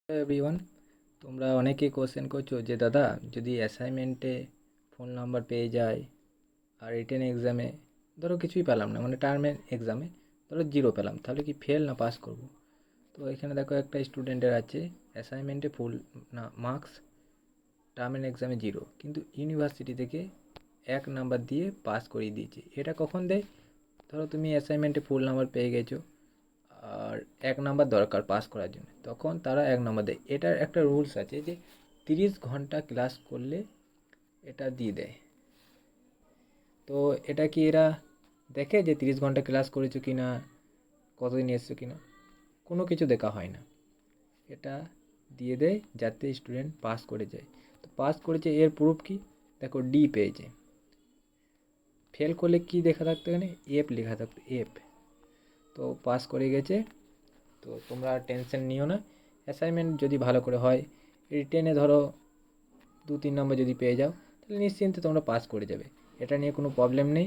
Everyone, তোমরা অনেকেই question করছো যে দাদা যদি অ্যাসাইনমেন্টে ফোন নাম্বার পেয়ে যায় আর রিটেন এক্সামে ধরো কিছুই পেলাম না, মানে টার্মের এক্সামে ধরো জিরো পেলাম, তাহলে কি ফেল না পাস করব? তো এখানে দেখো একটা স্টুডেন্টের আছে অ্যাসাইনমেন্টে ফুল না মার্কস, টার্মের এক্সামে জিরো, কিন্তু ইউনিভার্সিটি থেকে 1 নাম্বার দিয়ে পাস করিয়ে দিয়েছে। এটা কখন দেয়? ধরো তুমি অ্যাসাইনমেন্টে ফুল নাম্বার পেয়ে গেছো আর 1 নাম্বার দরকার পাস করার জন্য, তখন তারা 1 নাম্বার দেয়। এটার একটা রুলস আছে যে 30 ঘন্টা ক্লাস করলে এটা দিয়ে দেয়। তো এটা কি এরা দেখে যে 30 ঘন্টা ক্লাস করেছো কি না, কতদিন এসছো কি না? কোনো কিছু দেখা হয় না, এটা দিয়ে দেয় যাতে স্টুডেন্ট পাস করে যায়। তো পাস করেছে এর প্রুফ কি? দেখো ডি পেয়েছে। ফেল করলে কি দেখা থাকতো? এখানে এফ লেখা থাকতো, এফ। তো পাস করে গেছে। তো তোমরা টেনশন নিও না, অ্যাসাইনমেন্ট যদি ভালো করে হয়, রিটেনে ধরো 2-3 নম্বর যদি পেয়ে যাও, তাহলে নিশ্চিন্তে তোমরা পাস করে যাবে। এটা নিয়ে কোনো প্রবলেম নেই।